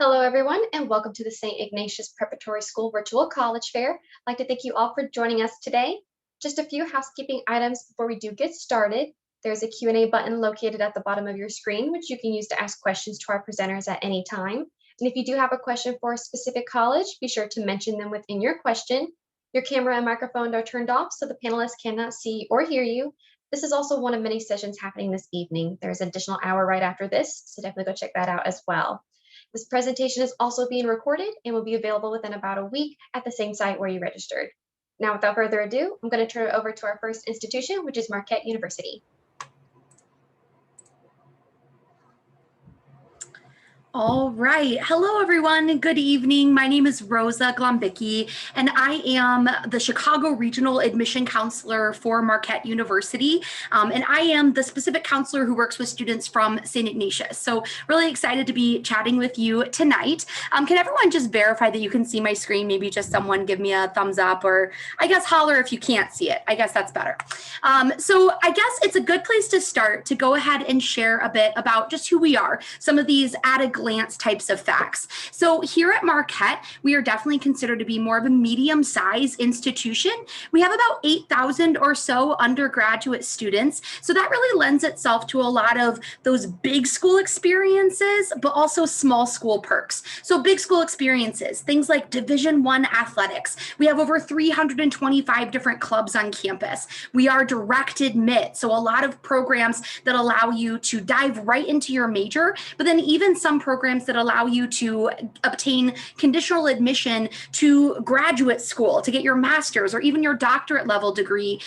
Hello, everyone, and welcome to the St. Ignatius Preparatory School Virtual College Fair. I'd like to thank you all for joining us today. Just a few housekeeping items before we do get started. There's a Q&A button located at the bottom of your screen, which you can use to ask questions to our presenters at any time. And if you do have a question for a specific college, be sure to mention them within your question. Your camera and microphone are turned off so the panelists cannot see or hear you. This is also one of many sessions happening this evening. There's an additional hour right after this, so definitely go check that out as well. This presentation is also being recorded and will be available within about a week at the same site where you registered. Now, without further ado, I'm going to turn it over to our first institution, which is Marquette University. All right. Hello, everyone. Good evening. My name is Rosa Glombicki, and I am the Chicago Regional Admission Counselor for Marquette University. And I am the specific counselor who works with students from St. Ignatius. So really excited to be chatting with you tonight. Can everyone just verify that you can see my screen? Maybe just someone give me a thumbs up, or I guess holler if you can't see it. I guess that's better. So I guess it's a good place to start to go ahead and share a bit about just who we are, some of these at a glance types of facts. So here at Marquette, we are definitely considered to be more of a medium-sized institution. We have about 8,000 or so undergraduate students. So that really lends itself to a lot of those big school experiences, but also small school perks. So big school experiences, things like Division I athletics. We have over 325 different clubs on campus. We are direct admit, so a lot of programs that allow you to dive right into your major, but then even some programs that allow you to obtain conditional admission to graduate school to get your master's or even your doctorate level degree,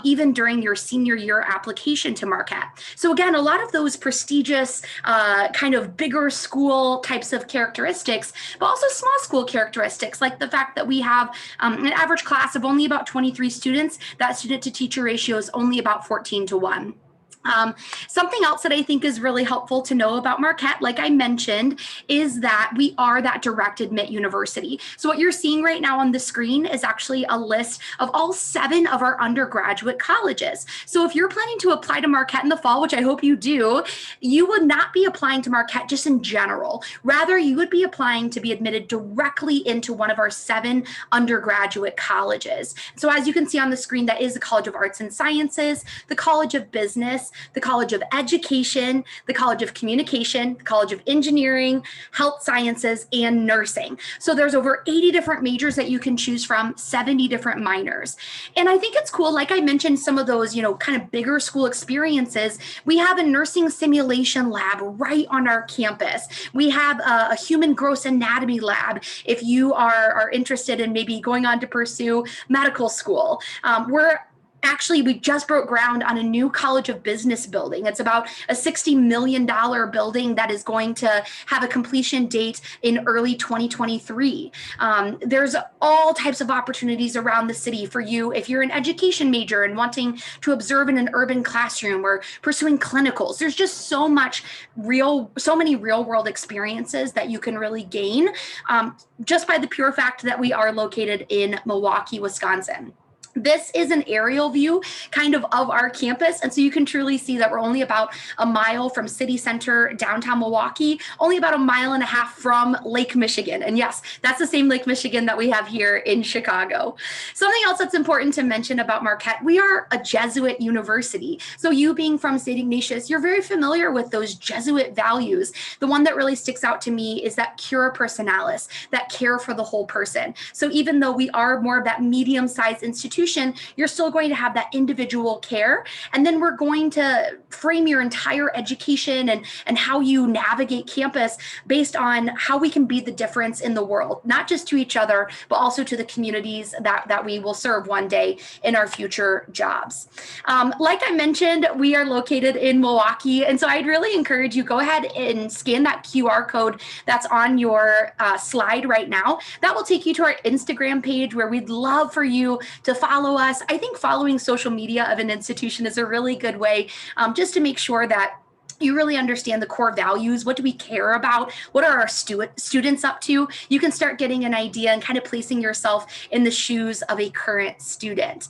even during your senior year application to Marquette. So again, a lot of those prestigious kind of bigger school types of characteristics, but also small school characteristics, like the fact that we have an average class of only about 23 students. That student to teacher ratio is only about 14:1. Something else that I think is really helpful to know about Marquette, like I mentioned, is that we are that direct admit university. So what you're seeing right now on the screen is actually a list of all 7 of our undergraduate colleges. So if you're planning to apply to Marquette in the fall, which I hope you do, you would not be applying to Marquette just in general. Rather, you would be applying to be admitted directly into one of our 7 undergraduate colleges. So as you can see on the screen, that is the College of Arts and Sciences, the College of Business, the College of Education, the College of Communication, the College of Engineering, Health Sciences, and Nursing. So there's over 80 different majors that you can choose from, 70 different minors. And I think it's cool, like I mentioned, some of those, kind of bigger school experiences. We have a nursing simulation lab right on our campus. We have a human gross anatomy lab if you are interested in maybe going on to pursue medical school. We just broke ground on a new College of Business building. It's about a $60 million building that is going to have a completion date in early 2023. There's all types of opportunities around the city for you if you're an education major and wanting to observe in an urban classroom or pursuing clinicals. There's just so many real world experiences that you can really gain just by the pure fact that we are located in Milwaukee, Wisconsin. This is an aerial view kind of our campus. And so you can truly see that we're only about a mile from city center, downtown Milwaukee, only about 1.5 miles from Lake Michigan. And yes, that's the same Lake Michigan that we have here in Chicago. Something else that's important to mention about Marquette, we are a Jesuit university. So you being from St. Ignatius, you're very familiar with those Jesuit values. The one that really sticks out to me is that cura personalis, that care for the whole person. So even though we are more of that medium-sized institution, you're still going to have that individual care. And then we're going to frame your entire education and how you navigate campus based on how we can be the difference in the world, not just to each other, but also to the communities that we will serve one day in our future jobs. Like I mentioned, we are located in Milwaukee. And so I'd really encourage you, go ahead and scan that QR code that's on your slide right now. That will take you to our Instagram page where we'd love for you to follow us. I think following social media of an institution is a really good way just to make sure that you really understand the core values. What do we care about? What are our students up to? You can start getting an idea and kind of placing yourself in the shoes of a current student.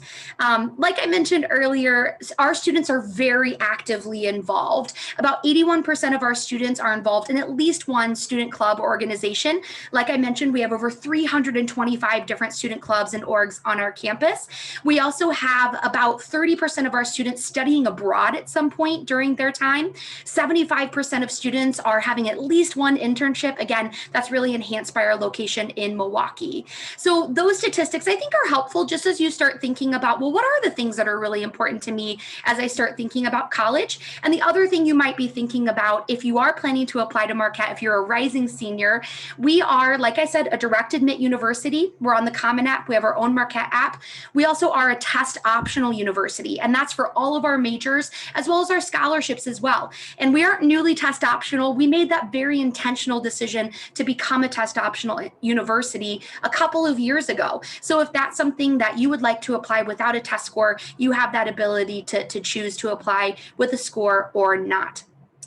Like I mentioned earlier, our students are very actively involved. About 81% of our students are involved in at least one student club or organization. Like I mentioned, we have over 325 different student clubs and orgs on our campus. We also have about 30% of our students studying abroad at some point during their time. 75% of students are having at least one internship. Again, that's really enhanced by our location in Milwaukee. So those statistics I think are helpful just as you start thinking about, well, what are the things that are really important to me as I start thinking about college? And the other thing you might be thinking about if you are planning to apply to Marquette, if you're a rising senior, we are, like I said, a direct admit university. We're on the Common App. We have our own Marquette app. We also are a test optional university, and that's for all of our majors as well as our scholarships as well. And we aren't newly test optional. We made that very intentional decision to become a test optional university a couple of years ago. So if that's something that you would like to apply without a test score, you have that ability to choose to apply with a score or not.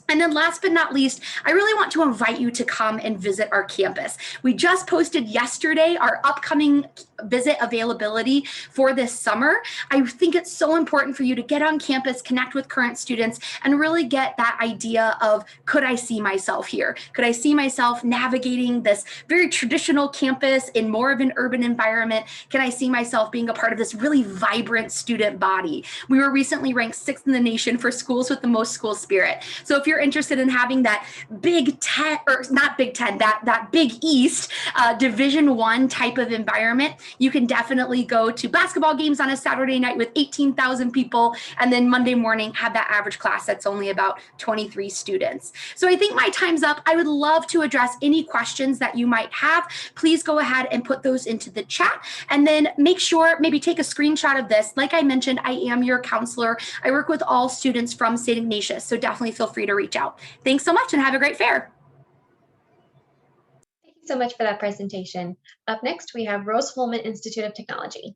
And then last but not least, I really want to invite you to come and visit our campus. We just posted yesterday our upcoming visit availability for this summer. I think it's so important for you to get on campus, connect with current students, and really get that idea of, could I see myself here? Could I see myself navigating this very traditional campus in more of an urban environment? Can I see myself being a part of this really vibrant student body? We were recently ranked 6th in the nation for schools with the most school spirit. So if you're interested in having that Big Ten, or not Big Ten, that Big East Division I type of environment, you can definitely go to basketball games on a Saturday night with 18,000 people, and then Monday morning have that average class that's only about 23 students. So I think my time's up. I would love to address any questions that you might have. Please go ahead and put those into the chat, and then make sure, maybe take a screenshot of this. Like I mentioned, I am your counselor. I work with all students from St. Ignatius, so definitely feel free to reach out. Thanks so much and have a great fair. Thank you so much for that presentation. Up next, we have Rose-Hulman Institute of Technology.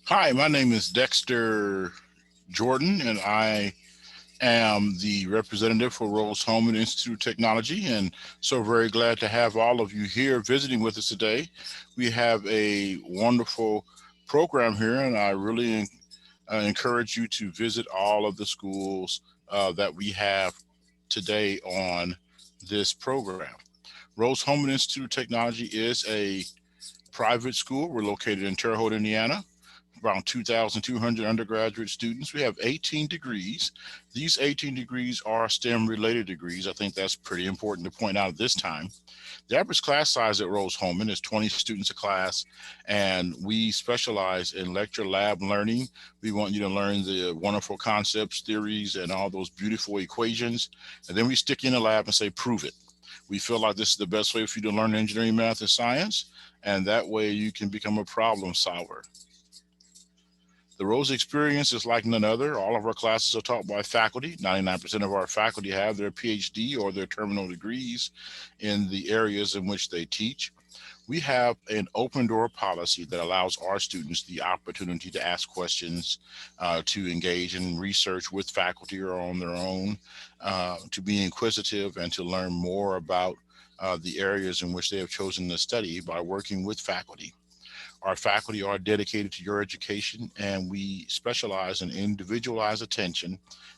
Hi, my name is Dexter Jordan, and I am the representative for Rose-Hulman Institute of Technology, and so very glad to have all of you here visiting with us today. We have a wonderful program here, and I really encourage you to visit all of the schools that we have today on this program. Rose-Hulman Institute of Technology is a private school. We're located in Terre Haute, Indiana. Around 2,200 undergraduate students. We have 18 degrees. These 18 degrees are STEM related degrees. I think that's pretty important to point out at this time. The average class size at Rose-Hulman is 20 students a class, and we specialize in lecture lab learning. We want you to learn the wonderful concepts, theories, and all those beautiful equations. And then we stick you in the lab and say, prove it. We feel like this is the best way for you to learn engineering, math, and science, and that way you can become a problem solver. The Rose experience is like none other. All of our classes are taught by faculty. 99% of our faculty have their PhD or their terminal degrees in the areas in which they teach. We have an open door policy that allows our students the opportunity to ask questions, to engage in research with faculty or on their own, to be inquisitive and to learn more about the areas in which they have chosen to study by working with faculty. Our faculty are dedicated to your education, and we specialize in individualized attention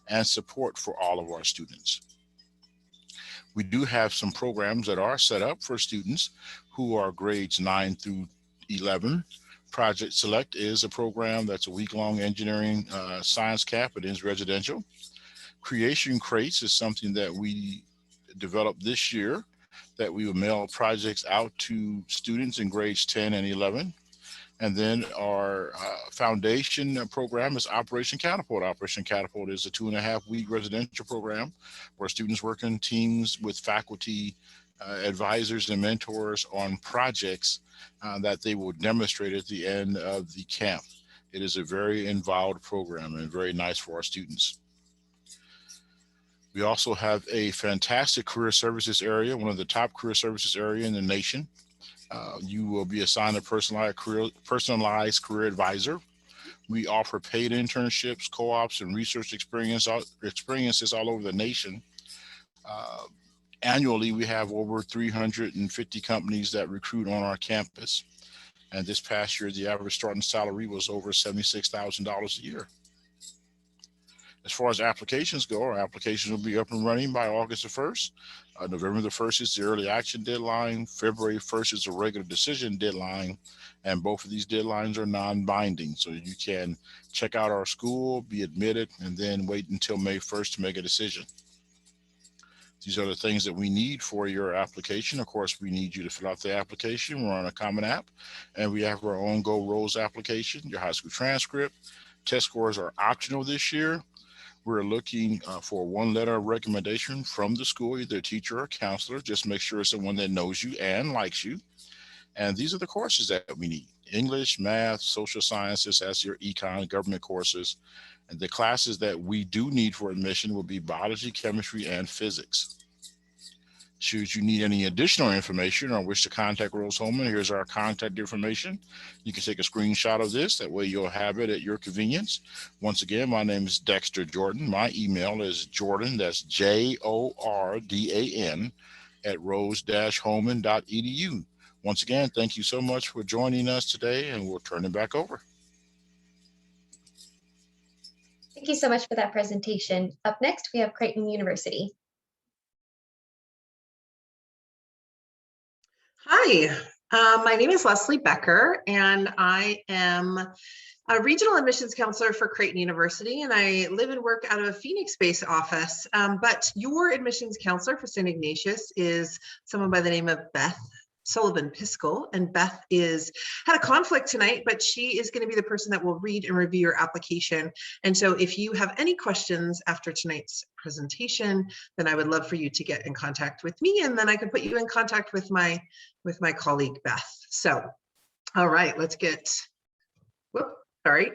and support for all of our students. We do have some programs that are set up for students who are grades 9 through 11. Project Select is a program that's a week-long engineering science camp. It is residential. Creation Crates is something that we developed this year that we will mail projects out to students in grades 10 and 11. And then our foundation program is Operation Catapult. Operation Catapult is a 2.5-week residential program where students work in teams with faculty, advisors, and mentors on projects that they will demonstrate at the end of the camp. It is a very involved program and very nice for our students. We also have a fantastic career services area, one of the top career services area in the nation. You will be assigned a personalized career advisor. We offer paid internships, co-ops, and research experiences all over the nation. Annually, we have over 350 companies that recruit on our campus. And this past year, the average starting salary was over $76,000 a year. As far as applications go, our applications will be up and running by August the 1st. November the 1st is the early action deadline. February 1st is a regular decision deadline. And both of these deadlines are non-binding. So you can check out our school, be admitted, and then wait until May 1st to make a decision. These are the things that we need for your application. Of course, we need you to fill out the application. We're on a common app, and we have our own Go Rose application, your high school transcript. Test scores are optional this year. We're looking for one letter of recommendation from the school, either a teacher or a counselor. Just make sure it's someone that knows you and likes you. And these are the courses that we need: English, math, social sciences, as your econ, government courses. And the classes that we do need for admission will be biology, chemistry, and physics. Should you need any additional information or wish to contact Rose-Hulman, here's our contact information. You can take a screenshot of this. That way you'll have it at your convenience. Once again, my name is Dexter Jordan. My email is Jordan, that's JORDAN, at rose-hulman.edu. Once again, thank you so much for joining us today, and we'll turn it back over. Thank you so much for that presentation. Up next, we have Creighton University. Hi, my name is Leslie Becker, and I am a regional admissions counselor for Creighton University, and I live and work out of a Phoenix-based office. But your admissions counselor for St. Ignatius is someone by the name of Beth Sullivan-Piskel, and Beth had a conflict tonight, but she is going to be the person that will read and review your application. And so if you have any questions after tonight's presentation, then I would love for you to get in contact with me, and then I could put you in contact with my colleague Beth. So, all right, let's get, sorry.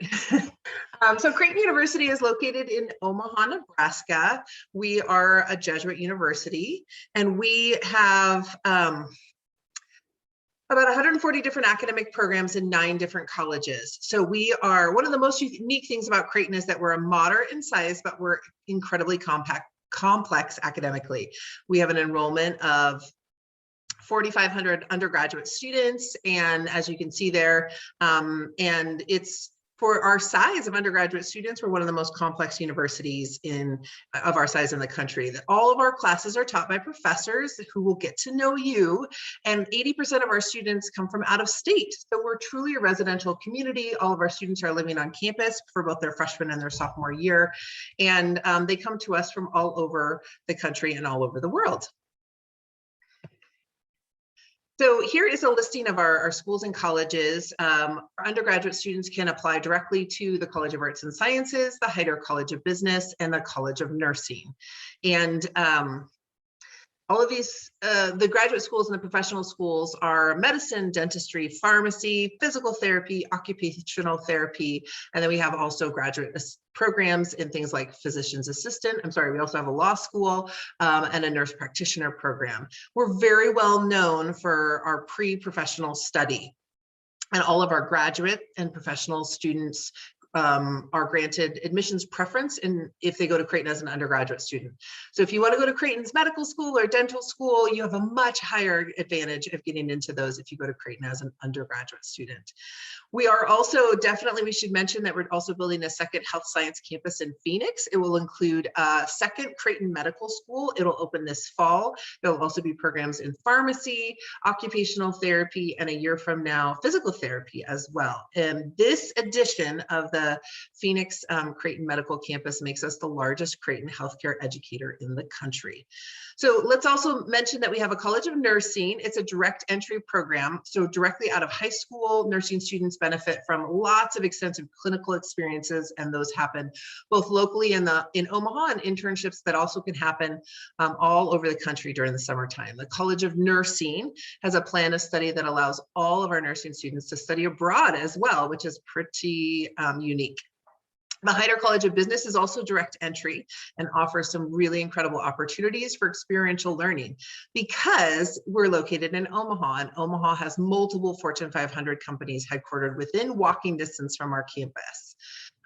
So Creighton University is located in Omaha, Nebraska. We are a Jesuit university, and we have about 140 different academic programs in 9 different colleges. So we are, one of the most unique things about Creighton is that we're a moderate in size, but we're incredibly complex academically. We have an enrollment of 4,500 undergraduate students, and as you can see there, and it's, for our size of undergraduate students, we're one of the most complex universities of our size in the country. All of our classes are taught by professors who will get to know you, and 80% of our students come from out of state. So we're truly a residential community. All of our students are living on campus for both their freshman and their sophomore year, and they come to us from all over the country and all over the world. So here is a listing of our schools and colleges. Our undergraduate students can apply directly to the College of Arts and Sciences, the Heider College of Business, and the College of Nursing. And all of these, the graduate schools and the professional schools are medicine, dentistry, pharmacy, physical therapy, occupational therapy, and then we have also graduate programs in things like physician's assistant. We also have a law school and a nurse practitioner program. We're very well known for our pre-professional study, and all of our graduate and professional students are granted admissions preference if they go to Creighton as an undergraduate student. So if you want to go to Creighton's medical school or dental school, you have a much higher advantage of getting into those if you go to Creighton as an undergraduate student. We are also, definitely we should mention that we're also building a second health science campus in Phoenix. It will include a second Creighton Medical School. It'll open this fall. There'll also be programs in pharmacy, occupational therapy, and a year from now, physical therapy as well. And this edition of the Phoenix Creighton Medical Campus makes us the largest Creighton healthcare educator in the country. So let's also mention that we have a College of Nursing. It's a direct entry program. So directly out of high school, nursing students benefit from lots of extensive clinical experiences, and those happen both locally in Omaha, and internships that also can happen all over the country during the summertime. The College of Nursing has a plan of study that allows all of our nursing students to study abroad as well, which is pretty unique. The Heider College of Business is also direct entry and offers some really incredible opportunities for experiential learning because we're located in Omaha, and Omaha has multiple Fortune 500 companies headquartered within walking distance from our campus.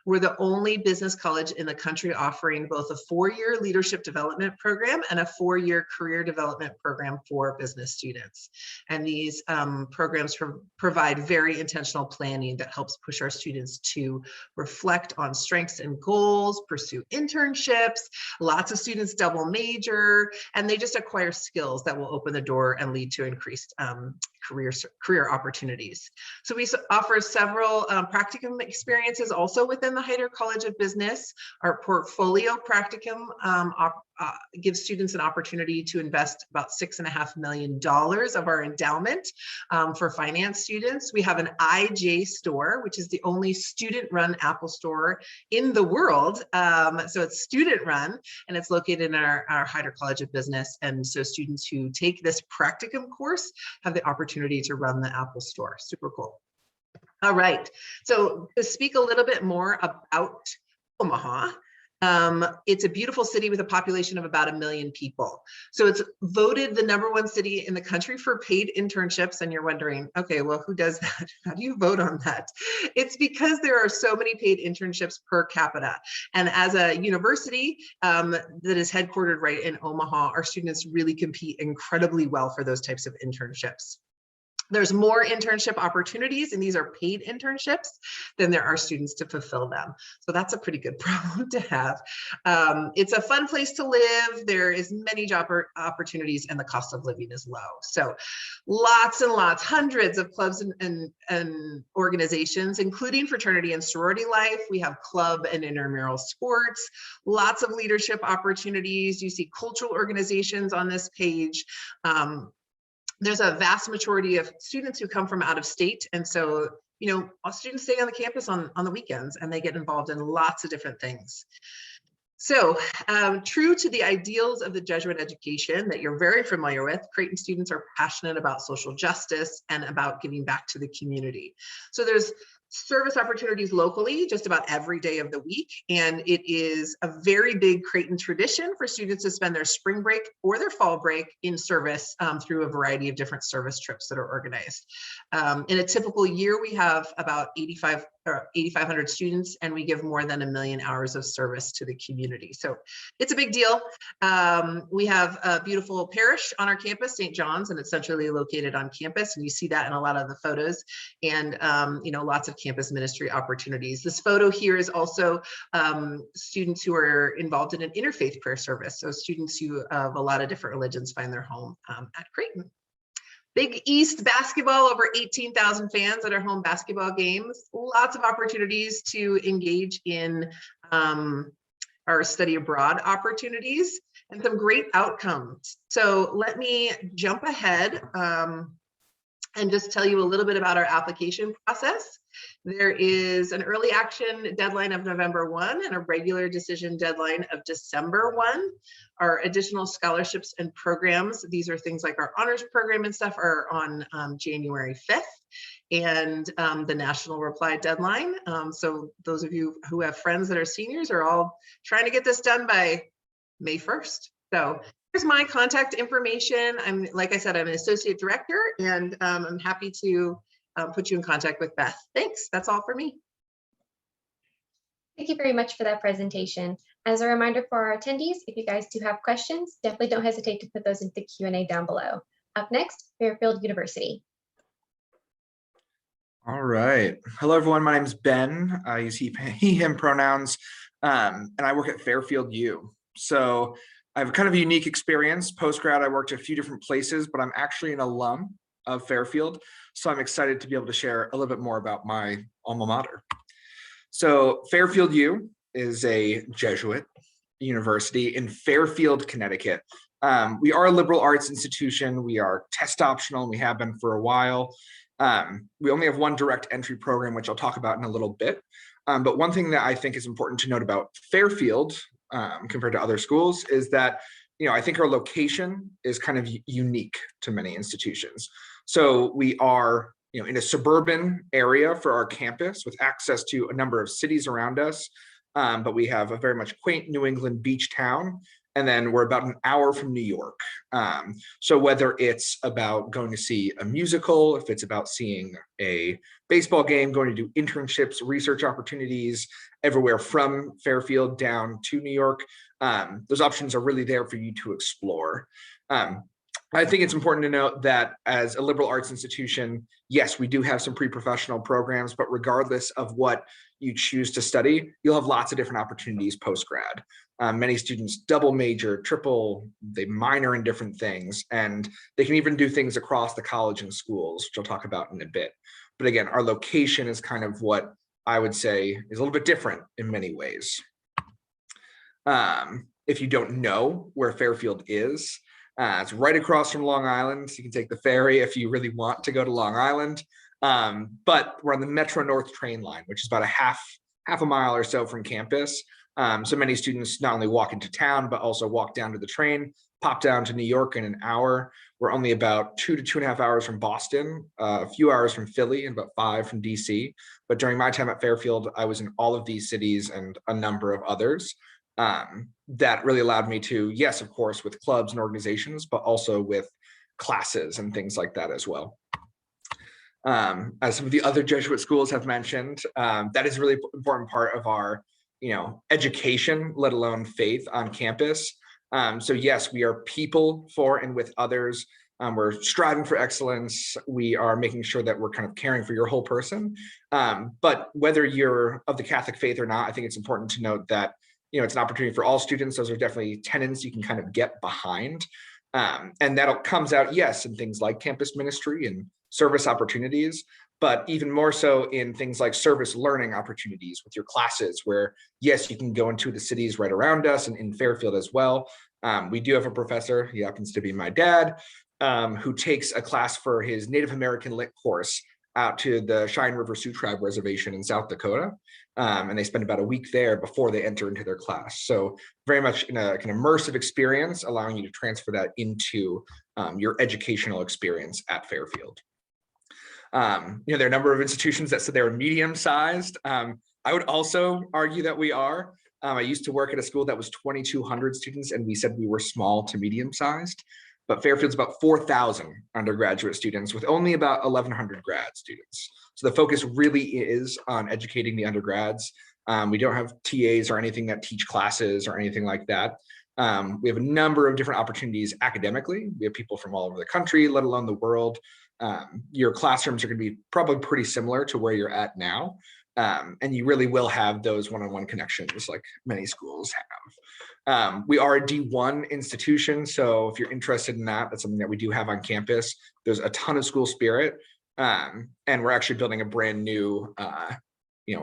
We're the only business college in the country offering both a 4-year leadership development program and a 4-year career development program for business students. And these programs provide very intentional planning that helps push our students to reflect on strengths and goals, pursue internships. Lots of students double major, and they just acquire skills that will open the door and lead to increased career opportunities. So we offer several practicum experiences also within the Heider College of Business. Our portfolio practicum gives students an opportunity to invest about $6.5 million of our endowment for finance students. We have an IJ store, which is the only student-run Apple store in the world. So it's student-run, and it's located in our Heider College of Business. And so students who take this practicum course have the opportunity to run the Apple store. Super cool. All right, so to speak a little bit more about Omaha, it's a beautiful city with a population of about 1 million people. So it's voted the #1 city in the country for paid internships. And you're wondering, okay, well, who does that? How do you vote on that? It's because there are so many paid internships per capita. And as a university that is headquartered right in Omaha, our students really compete incredibly well for those types of internships. There's more internship opportunities, and these are paid internships, than there are students to fulfill them. So that's a pretty good problem to have. It's a fun place to live. There is many job opportunities, and the cost of living is low. So lots and lots, hundreds of clubs and organizations, including fraternity and sorority life. We have club and intramural sports, lots of leadership opportunities. You see cultural organizations on this page. There's a vast majority of students who come from out of state. And so, you know, students stay on the campus on the weekends, and they get involved in lots of different things. So true to the ideals of the Jesuit education that you're very familiar with, Creighton students are passionate about social justice and about giving back to the community. So there's service opportunities locally just about every day of the week. And it is a very big Creighton tradition for students to spend their spring break or their fall break in service through a variety of different service trips that are organized. In a typical year, we have about 8,500 students, and we give more than 1 million hours of service to the community. So it's a big deal. We have a beautiful parish on our campus, St. John's, and it's centrally located on campus. And you see that in a lot of the photos, and you know, lots of campus ministry opportunities. This photo here is also students who are involved in an interfaith prayer service. So students who of a lot of different religions find their home at Creighton. Big East basketball, over 18,000 fans at our home basketball games. Lots of opportunities to engage in our study abroad opportunities and some great outcomes. So let me jump ahead and just tell you a little bit about our application process. There is an early action deadline of November 1 and a regular decision deadline of December 1. Our additional scholarships and programs, these are things like our honors program and stuff, are on January 5th, and the national reply deadline. So those of you who have friends that are seniors are all trying to get this done by May 1st. So here's my contact information. Like I said, I'm an associate director, and I'm happy to put you in contact with Beth. Thanks, that's all for me. Thank you very much for that presentation. As a reminder for our attendees, if you guys do have questions, definitely don't hesitate to put those into the Q&A down below. Up next, Fairfield University. All right. Hello, everyone. My name is Ben. I use he, him pronouns, and I work at Fairfield U. So I have kind of a unique experience. Post-grad, I worked at a few different places, but I'm actually an alum of Fairfield. So I'm excited to be able to share a little bit more about my alma mater. So Fairfield U is a Jesuit university in Fairfield, Connecticut. We are a liberal arts institution. We are test optional. We have been for a while. We only have one direct entry program, which I'll talk about in a little bit. But one thing that I think is important to note about Fairfield compared to other schools is that, you know, I think our location is kind of unique to many institutions. So we are, in a suburban area for our campus with access to a number of cities around us. but we have a very much quaint New England beach town. And then we're about an hour from New York. So whether it's about going to see a musical, if it's about seeing a baseball game, going to do internships, research opportunities, everywhere from Fairfield down to New York, those options are really there for you to explore. I think it's important to note that as a liberal arts institution, yes, we do have some pre-professional programs, but regardless of what you choose to study, you'll have lots of different opportunities post-grad. Many students double major, triple, they minor in different things, and they can even do things across the college and schools, which I'll talk about in a bit. But again, our location is kind of what I would say is a little bit different in many ways. If you don't know where Fairfield is, it's right across from Long Island. So you can take the ferry if you really want to go to Long Island. But we're on the Metro North train line, which is about a half a mile or so from campus. So many students not only walk into town, but also walk down to the train, pop down to New York in an hour. We're only about 2 to 2.5 hours from Boston, a few hours from Philly, and about 5 from DC. But during my time at Fairfield, I was in all of these cities and a number of others. That really allowed me to, yes, of course, with clubs and organizations, but also with classes and things like that as well. As some of the other Jesuit schools have mentioned, that is a really important part of our, education, let alone faith on campus. So yes, we are people for and with others. We're striving for excellence. We are making sure that we're kind of caring for your whole person. But whether you're of the Catholic faith or not, I think it's important to note that it's an opportunity for all students. Those are definitely tenets you can kind of get behind. And that comes out, yes, in things like campus ministry and service opportunities, but even more so in things like service learning opportunities with your classes, where, yes, you can go into the cities right around us and in Fairfield as well. We do have a professor, he happens to be my dad, who takes a class for his Native American Lit course out to the Cheyenne River Sioux Tribe Reservation in South Dakota. And they spend about a week there before they enter into their class. So very much in an immersive experience, allowing you to transfer that into your educational experience at Fairfield. There are a number of institutions that said they were medium-sized. I would also argue that we are. I used to work at a school that was 2,200 students, and we said we were small to medium-sized. But Fairfield's about 4,000 undergraduate students with only about 1,100 grad students. So the focus really is on educating the undergrads. We don't have TAs or anything that teach classes or anything like that. We have a number of different opportunities academically. We have people from all over the country, let alone the world. Your classrooms are going to be probably pretty similar to where you're at now. And you really will have those one-on-one connections like many schools have. We are a D1 institution, so if you're interested in that, that's something that we do have on campus. There's a ton of school spirit, and we're actually building a brand new,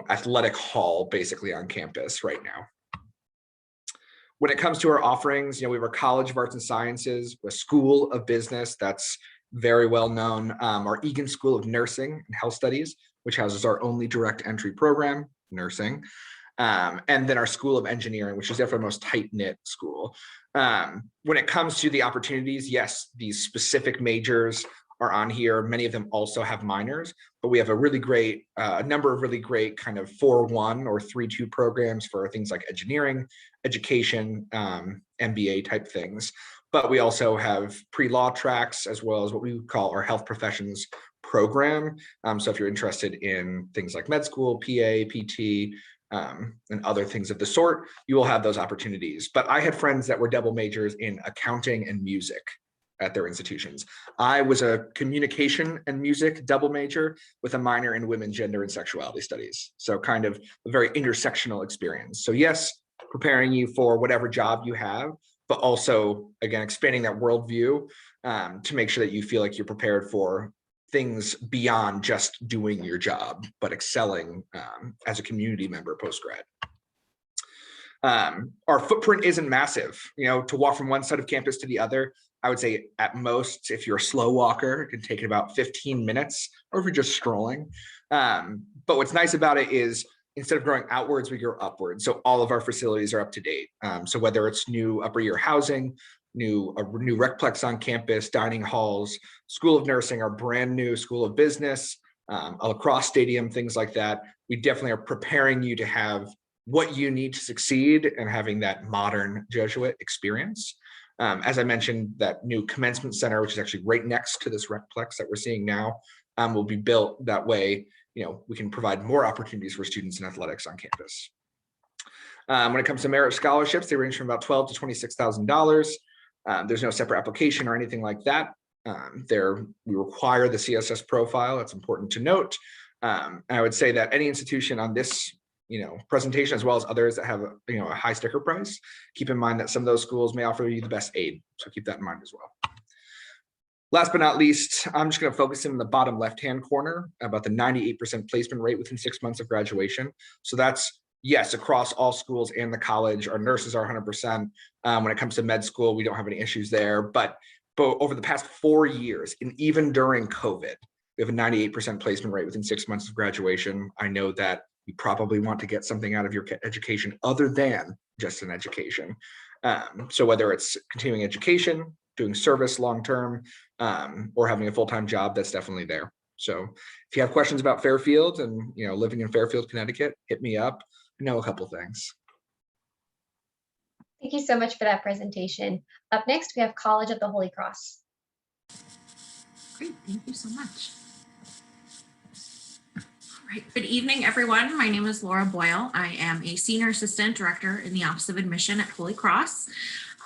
athletic hall basically on campus right now. When it comes to our offerings, we have a College of Arts and Sciences, a School of Business that's very well known, our Egan School of Nursing and Health Studies, which houses our only direct entry program, nursing, and then our School of Engineering, which is definitely the most tight-knit school. When it comes to the opportunities, yes, these specific majors are on here. Many of them also have minors, but we have a really great, a number of really great kind of 4-1 or 3-2 programs for things like engineering, education, MBA type things. But we also have pre-law tracks as well as what we call our health professions program. So if you're interested in things like med school, PA, PT, and other things of the sort, you will have those opportunities. But I had friends that were double majors in accounting and music at their institutions. I was a communication and music double major with a minor in women, gender, and sexuality studies. So kind of a very intersectional experience. So yes, preparing you for whatever job you have, but also, again, expanding that worldview to make sure that you feel like you're prepared for things beyond just doing your job, but excelling as a community member post-grad. Our footprint isn't massive. To walk from one side of campus to the other, I would say at most, if you're a slow walker, it can take about 15 minutes, or if you're just strolling. But what's nice about it is instead of growing outwards, we grow upwards. So all of our facilities are up to date. So whether it's new upper year housing, a new recplex on campus, dining halls, School of Nursing, our brand new School of Business, a lacrosse stadium, things like that. We definitely are preparing you to have what you need to succeed and having that modern Jesuit experience. As I mentioned, that new commencement center, which is actually right next to this recplex that we're seeing now, will be built that way. We can provide more opportunities for students in athletics on campus. When it comes to merit scholarships, they range from about $12,000 to $26,000. There's no separate application or anything like that. We require the CSS profile. That's important to note. And I would say that any institution on this presentation, as well as others that have a high sticker price, keep in mind that some of those schools may offer you the best aid. So keep that in mind as well. Last but not least, I'm just going to focus in the bottom left-hand corner about the 98% placement rate within 6 months of graduation. So that's, yes, across all schools and the college. Our nurses are 100%. When it comes to med school, we don't have any issues there. But over the past 4 years, and even during COVID, we have a 98% placement rate within 6 months of graduation. I know that you probably want to get something out of your education other than just an education. So whether it's continuing education, doing service long-term, or having a full-time job, that's definitely there. So if you have questions about Fairfield and living in Fairfield, Connecticut, hit me up. I know a couple things. Thank you so much for that presentation. Up next, we have College of the Holy Cross. Great, thank you so much. All right, good evening, everyone. My name is Laura Boyle. I am a Senior Assistant Director in the Office of Admission at Holy Cross.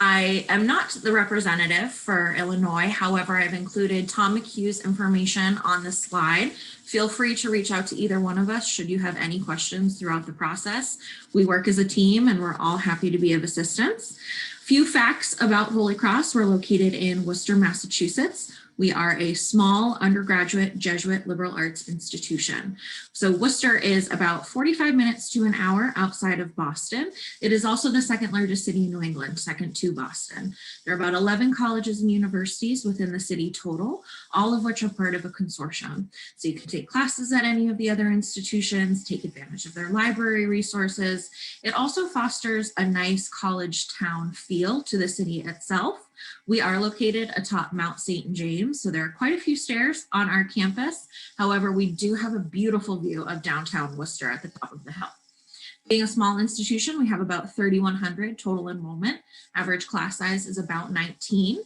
I am not the representative for Illinois. However, I've included Tom McHugh's information on the slide. Feel free to reach out to either one of us should you have any questions throughout the process. We work as a team and we're all happy to be of assistance. Few facts about Holy Cross. We're located in Worcester, Massachusetts. We are a small undergraduate Jesuit liberal arts institution. So Worcester is about 45 minutes to an hour outside of Boston. It is also the second largest city in New England, second to Boston. There are about 11 colleges and universities within the city total, all of which are part of a consortium. So you can take classes at any of the other institutions, take advantage of their library resources. It also fosters a nice college town feel to the city itself. We are located atop Mount St. James, so there are quite a few stairs on our campus. However, we do have a beautiful view of downtown Worcester at the top of the hill. Being a small institution, we have about 3,100 total enrollment. Average class size is about 19.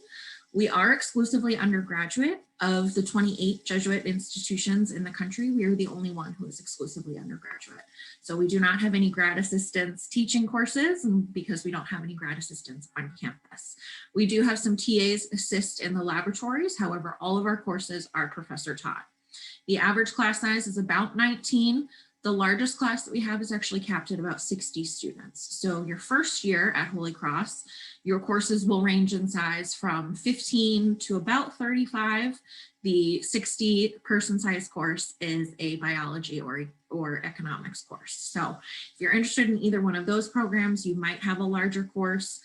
We are exclusively undergraduate. Of the 28 Jesuit institutions in the country, we are the only one who is exclusively undergraduate. So we do not have any grad assistants teaching courses, and because we don't have any grad assistants on campus. We do have some TAs assist in the laboratories. However, all of our courses are professor taught. The average class size is about 19. The largest class that we have is actually capped at about 60 students. So your first year at Holy Cross, your courses will range in size from 15 to about 35. The 60 person size course is a biology or economics course. So if you're interested in either one of those programs, you might have a larger course,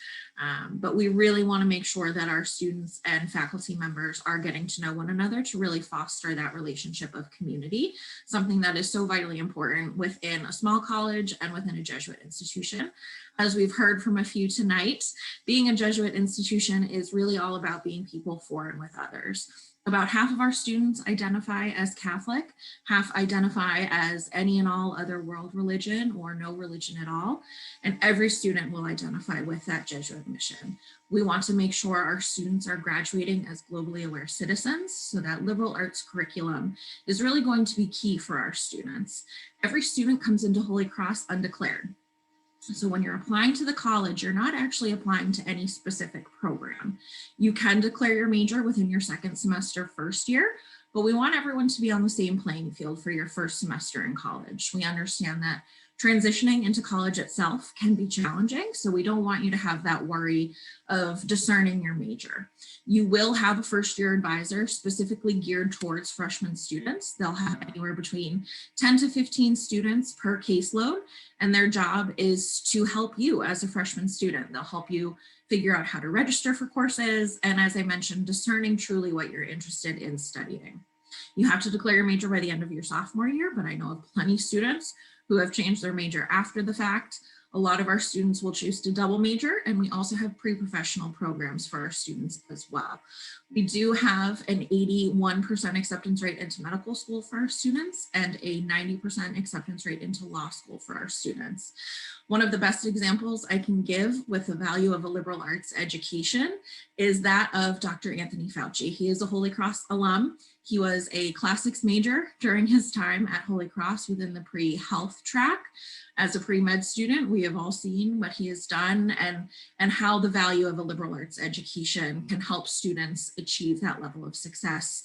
but we really want to make sure that our students and faculty members are getting to know one another to really foster that relationship of community, something that is so vitally important within a small college and within a Jesuit institution. As we've heard from a few tonight, being a Jesuit institution is really all about being people for and with others. About half of our students identify as Catholic, half identify as any and all other world religion or no religion at all, and every student will identify with that Jesuit mission. We want to make sure our students are graduating as globally aware citizens, so that liberal arts curriculum is really going to be key for our students. Every student comes into Holy Cross undeclared. So when you're applying to the college, you're not actually applying to any specific program. You can declare your major within your second semester first year, but we want everyone to be on the same playing field for your first semester in college. We understand that transitioning into college itself can be challenging, so we don't want you to have that worry of discerning your major. You will have a first year advisor specifically geared towards freshman students. They'll have anywhere between 10 to 15 students per caseload, and their job is to help you as a freshman student. They'll help you figure out how to register for courses, and as I mentioned, discerning truly what you're interested in studying. You have to declare your major by the end of your sophomore year, but I know of plenty of students who have changed their major after the fact. A lot of our students will choose to double major, and we also have pre-professional programs for our students as well. We do have an 81% acceptance rate into medical school for our students and a 90% acceptance rate into law school for our students. One of the best examples I can give with the value of a liberal arts education is that of Dr. Anthony Fauci. He is a Holy Cross alum. He was a classics major during his time at Holy Cross within the pre-health track. As a pre-med student, we have all seen what he has done and how the value of a liberal arts education can help students achieve that level of success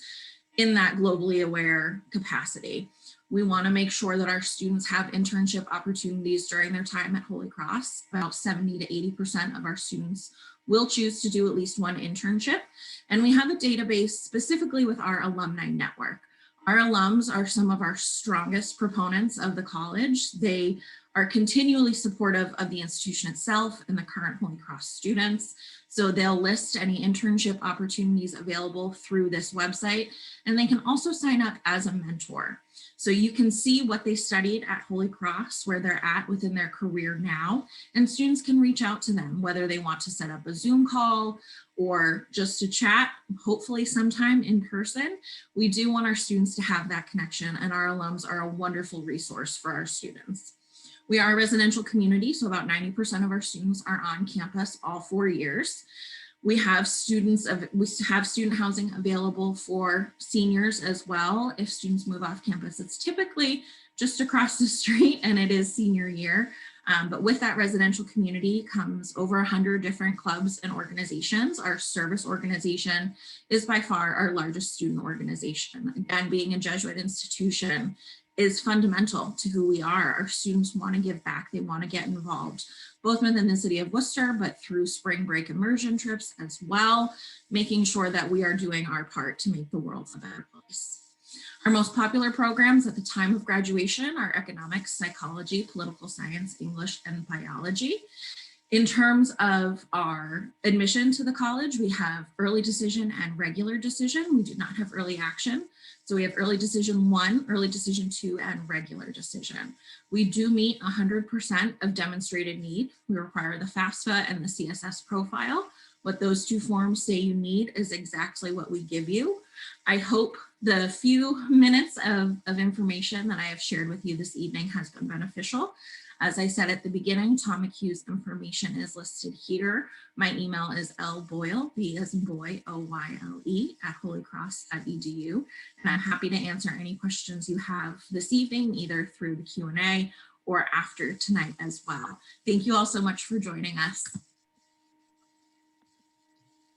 in that globally aware capacity. We want to make sure that our students have internship opportunities during their time at Holy Cross. About 70 to 80% of our students will choose to do at least one internship. And we have a database specifically with our alumni network. Our alums are some of our strongest proponents of the college. They are continually supportive of the institution itself and the current Holy Cross students. So they'll list any internship opportunities available through this website, and they can also sign up as a mentor. So you can see what they studied at Holy Cross, where they're at within their career now, and students can reach out to them, whether they want to set up a Zoom call or just to chat, hopefully sometime in person. We do want our students to have that connection, and our alums are a wonderful resource for our students. We are a residential community, so about 90% of our students are on campus all 4 years. We have student housing available for seniors as well. If students move off campus, it's typically just across the street and it is senior year. But with that residential community comes over 100 different clubs and organizations. Our service organization is by far our largest student organization. Again, being a Jesuit institution is fundamental to who we are. Our students want to give back. They want to get involved, both within the city of Worcester, but through spring break immersion trips as well, making sure that we are doing our part to make the world a better place. Our most popular programs at the time of graduation are economics, psychology, political science, English, and biology. In terms of our admission to the college, we have early decision and regular decision. We do not have early action. So we have early decision 1, early decision 2, and regular decision. We do meet 100% of demonstrated need. We require the FAFSA and the CSS profile. What those two forms say you need is exactly what we give you. I hope the few minutes of information that I have shared with you this evening has been beneficial. As I said at the beginning, Tom McHugh's information is listed here. My email is lboyle, B as in boy, O-Y-L-E, @holycross.edu. And I'm happy to answer any questions you have this evening, either through the Q&A or after tonight as well. Thank you all so much for joining us.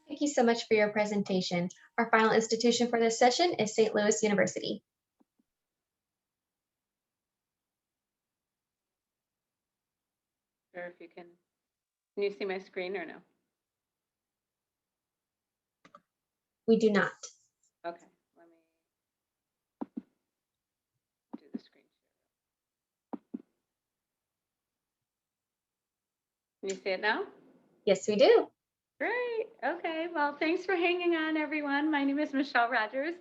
Thank you so much for your presentation. Our final institution for this session is St. Louis University. Or if you can you see my screen or no? We do not. Okay, let me do the screen share. Can you see it now? Yes, we do. Great. Okay. Well, thanks for hanging on, everyone. My name is Michelle Rogers.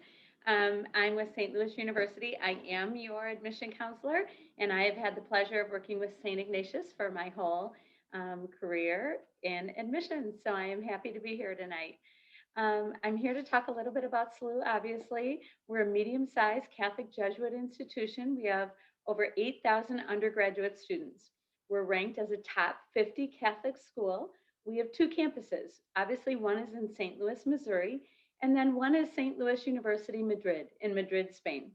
I'm with St. Louis University. I am your admission counselor, and I have had the pleasure of working with St. Ignatius for my whole career in admissions. So I am happy to be here tonight. I'm here to talk a little bit about SLU, obviously. We're a medium-sized Catholic Jesuit institution. We have over 8,000 undergraduate students. We're ranked as a top 50 Catholic school. We have 2 campuses. Obviously, one is in St. Louis, Missouri, and then one is St. Louis University, Madrid, in Madrid, Spain.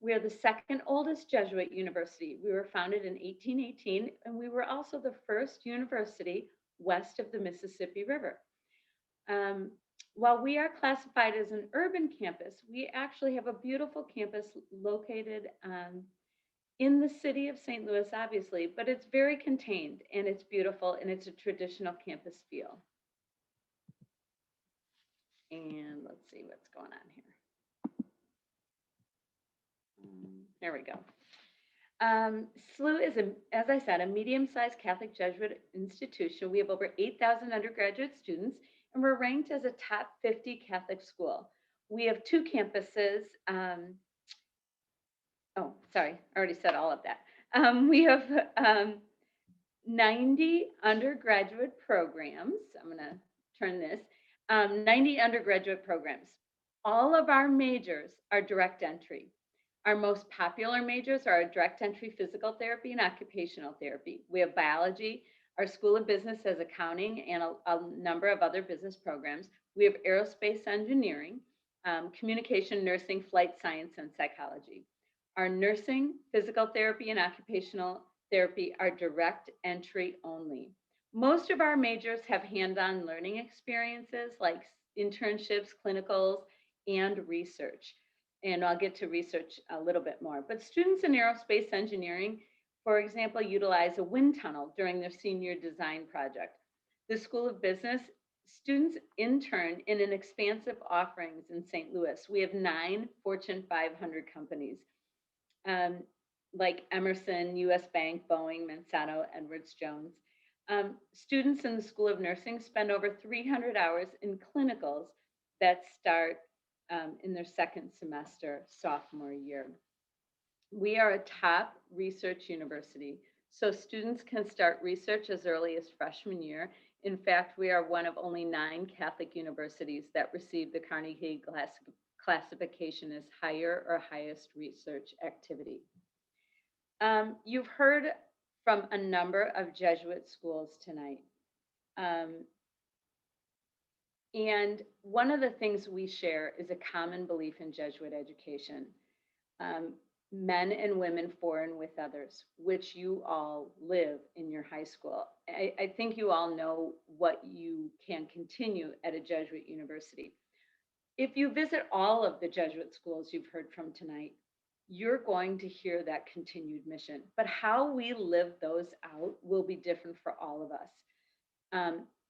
We are the second oldest Jesuit university. We were founded in 1818, and we were also the first university west of the Mississippi River. While we are classified as an urban campus, we actually have a beautiful campus located in the city of St. Louis, obviously, but it's very contained and it's beautiful and it's a traditional campus feel. And let's see what's going on here. There we go. SLU is, as I said, a medium-sized Catholic Jesuit institution. We have over 8,000 undergraduate students, and we're ranked as a top 50 Catholic school. We have 2 campuses. Oh, sorry, I already said all of that. We have 90 undergraduate programs. I'm going to turn this. 90 undergraduate programs. All of our majors are direct entry. Our most popular majors are direct entry physical therapy and occupational therapy. We have biology. Our School of Business has accounting and a number of other business programs. We have aerospace engineering, communication, nursing, flight science, and psychology. Our nursing, physical therapy, and occupational therapy are direct entry only. Most of our majors have hands-on learning experiences like internships, clinicals, and research. And I'll get to research a little bit more. But students in aerospace engineering, for example, utilize a wind tunnel during their senior design project. The School of Business students intern in an expansive offerings in St. Louis. We have 9 Fortune 500 companies like Emerson, US Bank, Boeing, Monsanto, Edwards Jones. Students in the School of Nursing spend over 300 hours in clinicals that start in their second semester, sophomore year. We are a top research university, so students can start research as early as freshman year. In fact, we are one of only 9 Catholic universities that receive the Carnegie classification as higher or highest research activity. You've heard from a number of Jesuit schools tonight. And one of the things we share is a common belief in Jesuit education. Men and women for and with others, which you all live in your high school. I think you all know what you can continue at a Jesuit university. If you visit all of the Jesuit schools you've heard from tonight, you're going to hear that continued mission. But how we live those out will be different for all of us.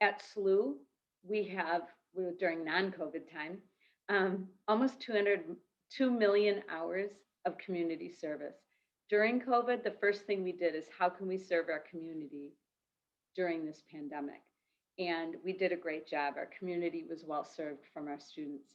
At SLU, during non-COVID time, almost 2 million hours of community service. During COVID, the first thing we did is how can we serve our community during this pandemic? And we did a great job. Our community was well served from our students.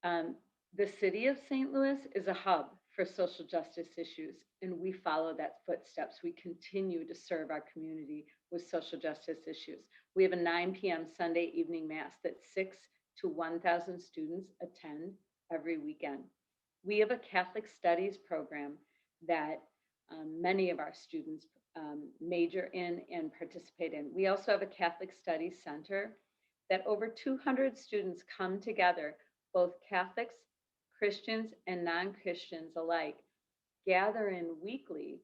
The city of St. Louis is a hub for social justice issues, and we follow that footsteps. We continue to serve our community with social justice issues. We have a 9 p.m. Sunday evening mass that 6 to 1,000 students attend every weekend. We have a Catholic Studies program that many of our students major in and participate in. We also have a Catholic Studies Center that over 200 students come together, both Catholics, Christians, and non-Christians alike, gather in weekly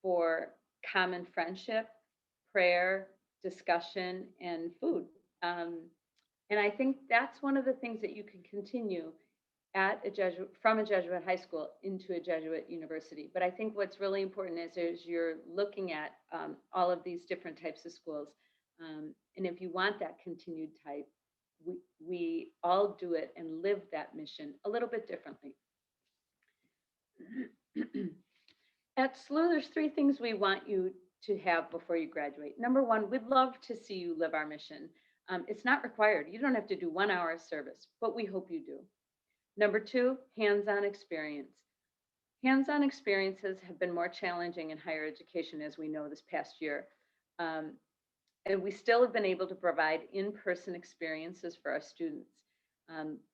for common friendship, prayer, discussion, and food. And I think that's one of the things that you can continue from a Jesuit high school into a Jesuit university. But I think what's really important is you're looking at all of these different types of schools. And if you want that continued type, we all do it and live that mission a little bit differently. At SLU, there's 3 things we want you to have before you graduate. Number 1, we'd love to see you live our mission. It's not required. You don't have to do 1 hour of service, but we hope you do. Number 2, hands-on experience. Hands-on experiences have been more challenging in higher education, as we know, this past year. And we still have been able to provide in-person experiences for our students,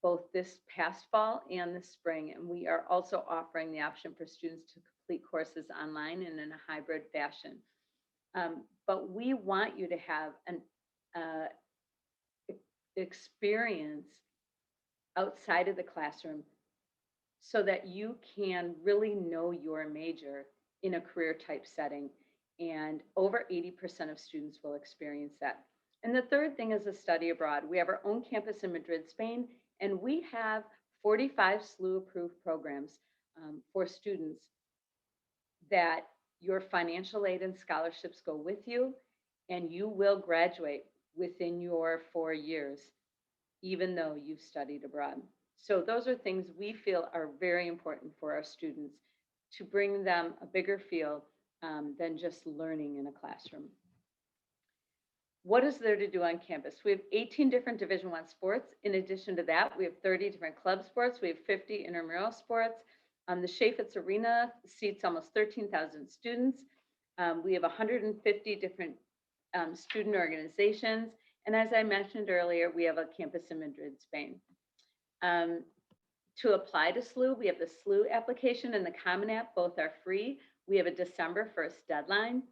both this past fall and this spring. And we are also offering the option for students to complete courses online and in a hybrid fashion. But we want you to have an experience outside of the classroom so that you can really know your major in a career type setting. And over 80% of students will experience that. And the third thing is a study abroad. We have our own campus in Madrid, Spain, and we have 45 SLU approved programs for students that your financial aid and scholarships go with you, and you will graduate within your 4 years, even though you've studied abroad. So those are things we feel are very important for our students to bring them a bigger feel than just learning in a classroom. What is there to do on campus? We have 18 different Division I sports. In addition to that, we have 30 different club sports. We have 50 intramural sports. The Chaffetz Arena seats almost 13,000 students. We have 150 different student organizations. And as I mentioned earlier, we have a campus in Madrid, Spain. To apply to SLU, we have the SLU application and the Common App. Both are free. We have a December 1st deadline.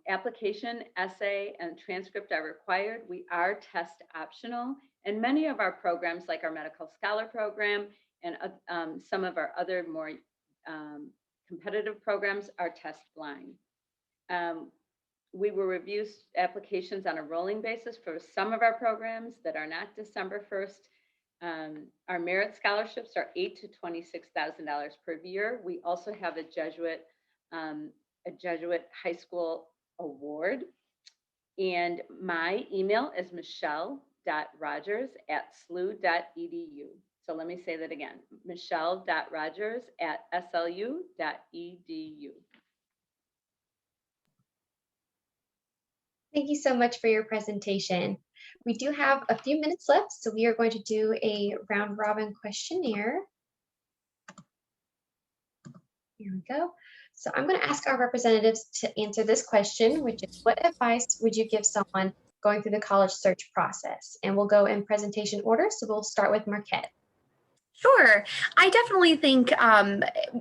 Application, essay, and transcript are required. We are test optional. And many of our programs, like our Medical Scholar Program and some of our other more competitive programs, are test blind. We will review applications on a rolling basis for some of our programs that are not December 1st. Our merit scholarships are $8,000 to $26,000 per year. We also have a Jesuit high school award. And my email is michelle.rogers@slu.edu. So let me say that again, michelle.rogers@slu.edu. Thank you so much for your presentation. We do have a few minutes left, so we are going to do a round robin questionnaire. Here we go. So I'm going to ask our representatives to answer this question, which is, what advice would you give someone going through the college search process? And we'll go in presentation order. So we'll start with Marquette. Sure. I definitely think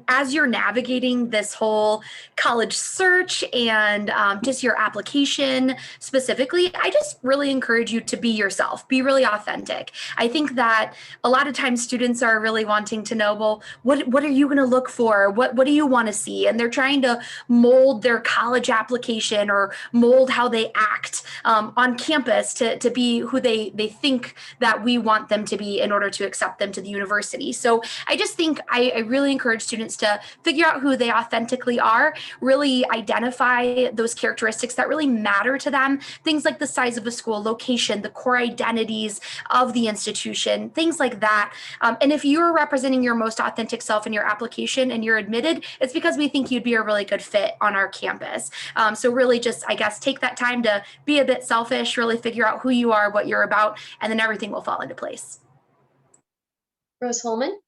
as you're navigating this whole college search and just your application specifically, I just really encourage you to be yourself, be really authentic. I think that a lot of times students are really wanting to know, well, what are you going to look for? What do you want to see? And they're trying to mold their college application or mold how they act on campus to be who they think that we want them to be in order to accept them to the university. So I just think I really encourage students to figure out who they authentically are, really identify those characteristics that really matter to them, things like the size of the school, location, the core identities of the institution, things like that. And if you're representing your most authentic self in your application and you're admitted, it's because we think you'd be a really good fit on our campus. So really just, I guess, take that time to be a bit selfish, really figure out who you are, what you're about, and then everything will fall into place. Rose-Hulman.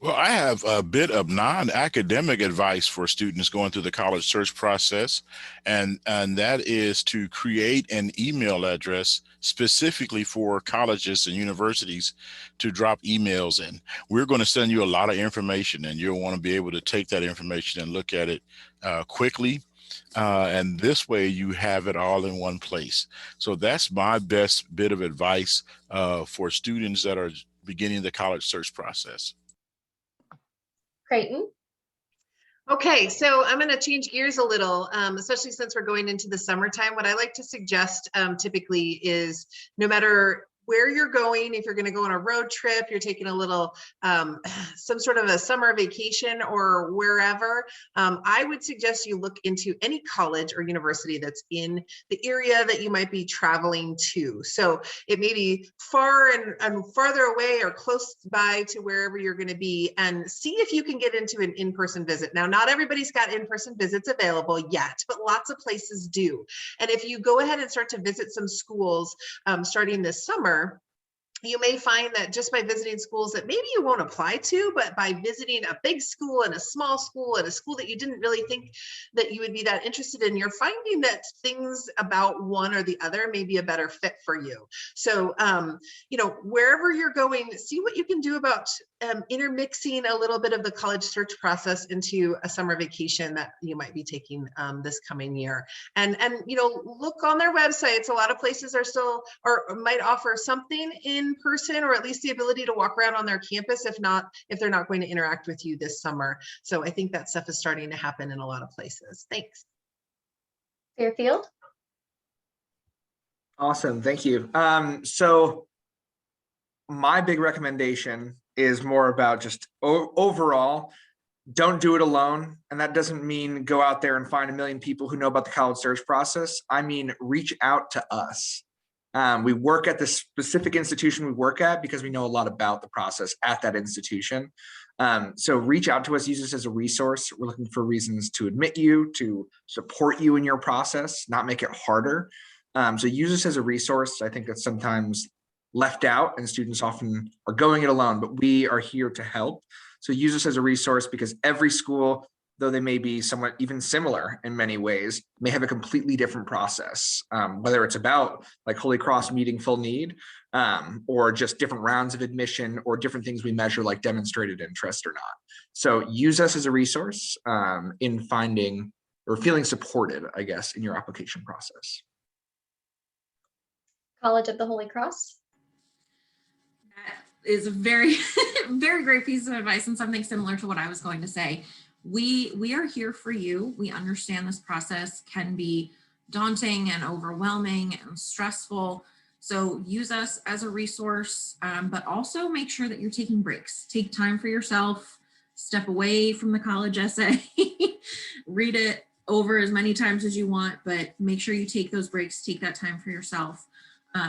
Well, I have a bit of non-academic advice for students going through the college search process, and that is to create an email address specifically for colleges and universities to drop emails in. We're going to send you a lot of information, and you'll want to be able to take that information and look at it quickly. And this way you have it all in one place. So that's my best bit of advice for students that are beginning the college search process. Creighton. Okay, so I'm going to change gears a little, especially since we're going into the summertime. What I like to suggest typically is, no matter where you're going, if you're going to go on a road trip, you're taking a little, some sort of a summer vacation or wherever, I would suggest you look into any college or university that's in the area that you might be traveling to. So it may be far and farther away or close by to wherever you're going to be, and see if you can get into an in-person visit. Now, not everybody's got in-person visits available yet, but lots of places do. And if you go ahead and start to visit some schools starting this summer, you may find that just by visiting schools that maybe you won't apply to, but by visiting a big school and a small school and a school that you didn't really think that you would be that interested in, you're finding that things about one or the other may be a better fit for you. So, you know, wherever you're going, see what you can do about intermixing a little bit of the college search process into a summer vacation that you might be taking this coming year. And you know, look on their websites. A lot of places are still, or might offer something in person, or at least the ability to walk around on their campus, if they're not going to interact with you this summer. So I think that stuff is starting to happen in a lot of places. Thanks. Fairfield. Awesome, thank you. So my big recommendation is more about just overall, don't do it alone. And that doesn't mean go out there and find a million people who know about the college search process. I mean, reach out to us. We work at the specific institution we work at because we know a lot about the process at that institution. So reach out to us, use this as a resource. We're looking for reasons to admit you, to support you in your process, not make it harder. So use this as a resource. I think that's sometimes left out and students often are going it alone, but we are here to help. So use this as a resource because every school though they may be somewhat even similar in many ways, may have a completely different process, whether it's about like Holy Cross meeting full need, or just different rounds of admission or different things we measure like demonstrated interest or not. So use us as a resource in finding or feeling supported, I guess, in your application process. College of the Holy Cross. That is a very, very great piece of advice and something similar to what I was going to say. We are here for you. We understand this process can be daunting and overwhelming and stressful. So use us as a resource, but also make sure that you're taking breaks. Take time for yourself, step away from the college essay, read it over as many times as you want, but make sure you take those breaks, take that time for yourself.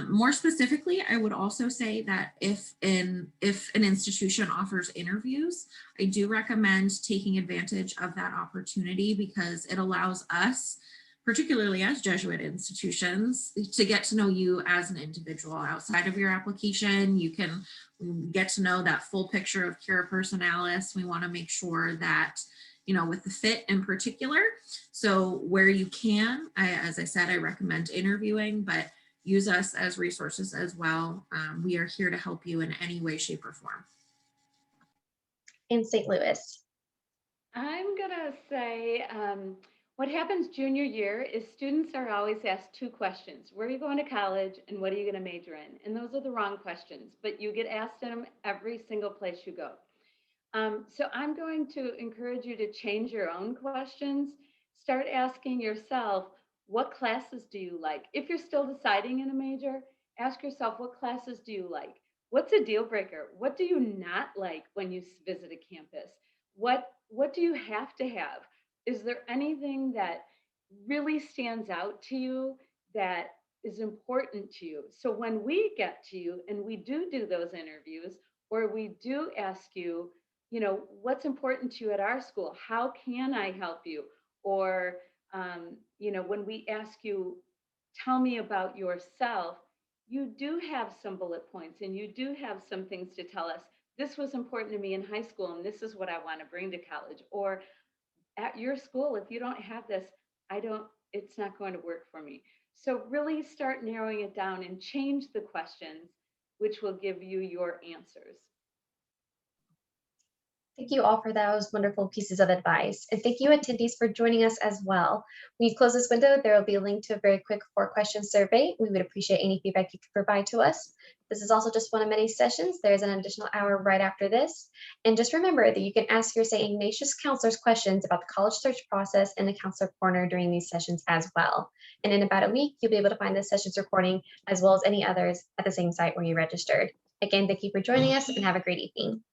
More specifically, I would also say that if an institution offers interviews, I do recommend taking advantage of that opportunity because it allows us, particularly as Jesuit institutions, to get to know you as an individual outside of your application. You can get to know that full picture of Cura Personalis. We want to make sure that, you know, with the fit in particular. So where you can, as I said, I recommend interviewing, but use us as resources as well. We are here to help you in any way, shape, or form. In St. Louis. I'm gonna say what happens junior year is students are always asked two questions. Where are you going to college and what are you gonna major in? And those are the wrong questions, but you get asked them every single place you go. So I'm going to encourage you to change your own questions. Start asking yourself, what classes do you like? If you're still deciding in a major, ask yourself, what classes do you like? What's a deal breaker? What do you not like when you visit a campus? What do you have to have? Is there anything that really stands out to you that is important to you? So when we get to you and we do those interviews, or we do ask you, you know, what's important to you at our school? How can I help you? Or you know, when we ask you, tell me about yourself, you do have some bullet points and you do have some things to tell us. This was important to me in high school and this is what I want to bring to college. Or at your school, if you don't have this, it's not going to work for me. So really start narrowing it down and change the questions, which will give you your answers. Thank you all for those wonderful pieces of advice. And thank you attendees for joining us as well. When you close this window, there will be a link to a very quick 4-question survey. We would appreciate any feedback you could provide to us. This is also just one of many sessions. There's an additional hour right after this. And just remember that you can ask your St. Ignatius counselors questions about the college search process in the counselor corner during these sessions as well. And in about a week, you'll be able to find this session's recording as well as any others at the same site where you registered. Again, thank you for joining us and have a great evening.